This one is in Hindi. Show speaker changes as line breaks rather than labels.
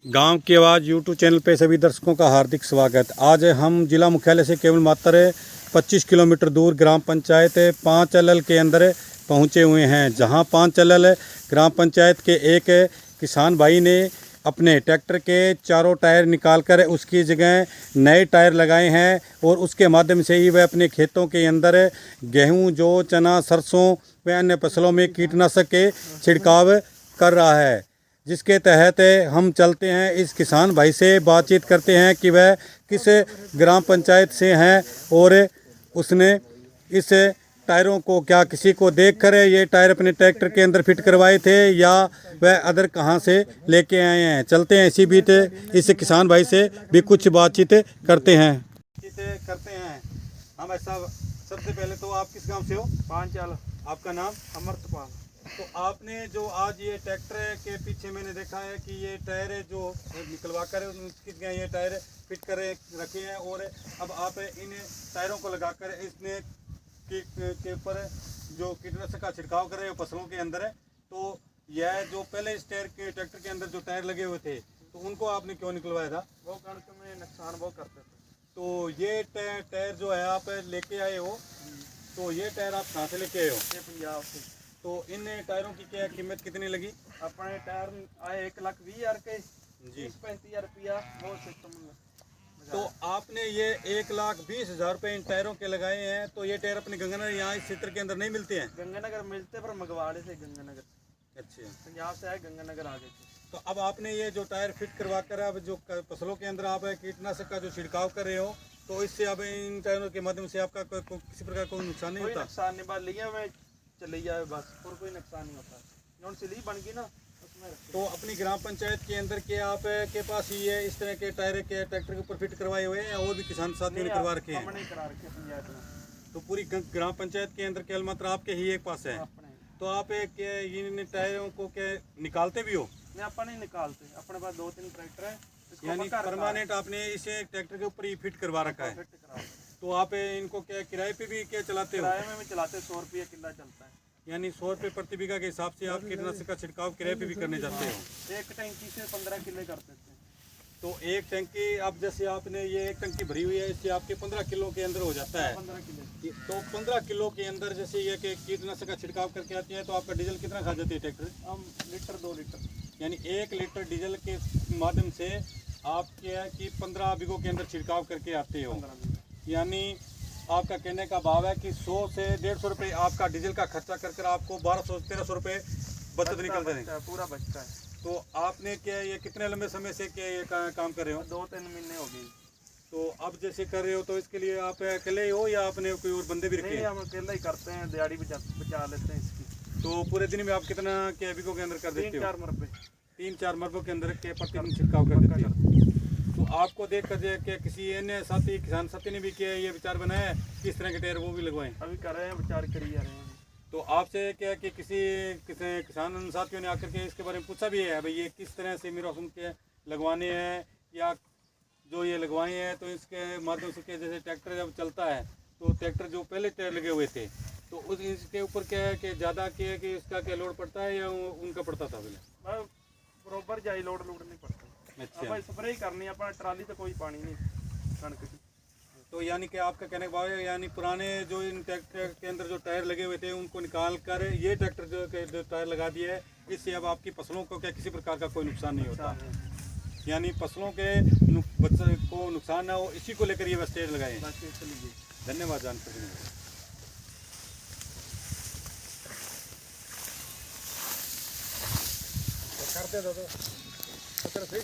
गांव की आवाज़ यूट्यूब चैनल पे सभी दर्शकों का हार्दिक स्वागत। आज हम जिला मुख्यालय से केवल मात्र 25 किलोमीटर दूर ग्राम पंचायत पांचल के अंदर पहुंचे हुए हैं, जहां पांचल ग्राम पंचायत के एक किसान भाई ने अपने ट्रैक्टर के चारों टायर निकालकर उसकी जगह नए टायर लगाए हैं और उसके माध्यम से ही वह अपने खेतों के अंदर गेहूं, जौ, चना, सरसों व अन्य फसलों में कीटनाशक के छिड़काव कर रहा है। जिसके तहत हम चलते हैं, इस किसान भाई से बातचीत करते हैं कि वह किस ग्राम पंचायत से हैं और उसने इस टायरों को क्या किसी को देखकर ये टायर अपने ट्रैक्टर के अंदर फिट करवाए थे या वह अदर कहां से लेके आए हैं। चलते हैं इसी बीच इस किसान भाई से भी कुछ बातचीत करते हैं। हम ऐसा सबसे पहले तो आप किस गांव से हो?
पांचाल।
आपका नाम?
अमृतपाल।
तो आपने जो आज ये ट्रैक्टर के पीछे मैंने देखा है कि ये टायर जो निकलवा कर ये टायर फिट कर रखे हैं और अब आप इन टायरों को लगाकर इसमें के ऊपर जो कीटनाशक का छिड़काव कर रहे हो फसलों के अंदर है। तो यह जो पहले इस टायर के ट्रैक्टर के अंदर जो टायर लगे हुए थे तो उनको आपने क्यों निकलवाया था?
वो कणक में नुकसान बहुत करते थे।
तो ये टायर जो है आप लेके आए हो, तो ये टायर आप कहाँ से लेके आए हो?
ये पंजाब से।
तो इन टायरों की क्या कीमत कितनी लगी?
अपने टायर आए 1,20,000 के
जी।
35,000 रुपया वो सिस्टम।
तो आपने ये 1,20,000 रुपये इन टायरों के लगाए हैं, तो ये टायर अपने गंगानगर यहाँ इस क्षेत्र के अंदर नहीं मिलते हैं?
गंगानगर मिलते पर मंगवाड़े से गंगानगर।
अच्छा,
पंजाब से आए गंगानगर आ गए थे।
तो अब आपने ये जो टायर फिट करवा कर अब जो फसलों के अंदर आप कीटनाशक का जो छिड़काव कर रहे हो, तो इससे अब इन टायरों के माध्यम से आपका किसी प्रकार कोई नुकसान नहीं होता?
नुकसान नहीं, बात लिया मैं चले जाए बस, और कोई नुकसान नहीं होता। जौन सिली बन गई ना उसमें।
तो अपनी ग्राम पंचायत के अंदर के आप के पास ही है इस तरह के टायर के ट्रैक्टर के ऊपर फिट करवाए हुए हैं और भी किसान साथियों ने करवा रखे हैं?
हमने करा रखे पंचायत में।
तो पूरी ग्राम पंचायत के अंदर केवल मात्र आपके ही एक पास है?
अपने।
तो आप इन टायरों को क्या निकालते भी हो?
नहीं, अपन नहीं निकालते। अपने पास 2-3 ट्रैक्टर है,
यानी परमानेंट आपने इसे ट्रैक्टर के ऊपर ही फिट करवा रखा है?
फिट करा।
तो आप इनको क्या किराए पे भी क्या चलाते हो?
किराए में भी चलाते, 100 रुपये किला चलता है।
यानी 100 रुपये प्रति बीघा के हिसाब से आप कीटनाशक का छिड़काव किराए पे भी करने जाते हो?
एक टंकी से 15 किलो कर देते हैं।
तो एक टंकी, अब जैसे आपने ये एक टंकी भरी हुई है, इससे आपके 15 किलो के अंदर हो जाता है?
15 किलो।
तो 15 किलो के अंदर जैसे ये कि कीटनाशक का छिड़काव करके आती है, तो आपका डीजल कितना खा जाती है ट्रैक्टर?
हम लीटर 2 लीटर।
यानी 1 लीटर डीजल के माध्यम से आप क्या है कि 15 बीघों के अंदर छिड़काव करके आते हो। यानी आपका कहने का भाव है कि 100 से 150 रुपये आपका डीजल का खर्चा कर आपको 1200-1300 रुपये बचत निकलते हैं,
पूरा बचता है।
तो आपने क्या ये कितने लंबे समय से क्या ये काम कर रहे हो?
2-3 महीने हो गए।
तो अब जैसे कर रहे हो तो इसके लिए आप अकेले ही हो या आपने कोई और बंदे भी रखे हैं?
हम अकेला ही करते हैं, दिहाड़ी बचा लेते हैं इसकी।
तो पूरे दिन में आप कितना क्या बीघों के अंदर कर देते हो?
3-4 मरबे।
3-4 मरबों के अंदर के प्रतिदिन छिड़काव कर देते हो। तो आपको देख कर के किसी अन्य साथी किसान साथी ने भी किया ये विचार बनाया है किस तरह के टायर वो भी लगवाएं?
अभी कर रहे हैं, विचार करिए रहे हैं।
तो आपसे क्या कि किसी किसान साथियों ने आकर के इसके बारे में पूछा भी है भाई ये किस तरह से मेरा के लगवाने हैं या जो ये लगवाए हैं, तो इसके माध्यम से जैसे ट्रैक्टर जब चलता है तो ट्रैक्टर जो पहले टायर लगे हुए थे तो उस इसके ऊपर क्या है कि ज़्यादा क्या है कि इसका क्या लोड पड़ता है या उनका पड़ता था पहले?
बरोबर जाई लोड नहीं पड़ता।
अच्छा,
स्प्रे करनी है, अपना ट्राली तो कोई पानी नहीं कणक की।
तो यानी कि आपका कहने का भाव है यानी पुराने जो इन ट्रैक्टर के अंदर जो टायर लगे हुए थे उनको निकाल कर ये ट्रैक्टर जो टायर लगा दिया है, इससे अब आपकी फसलों को क्या किसी प्रकार का कोई नुकसान नहीं होता? यानी फसलों के को नुकसान ना हो इसी को लेकर ये बस टायर लगाए हैं। धन्यवाद जानकारी करते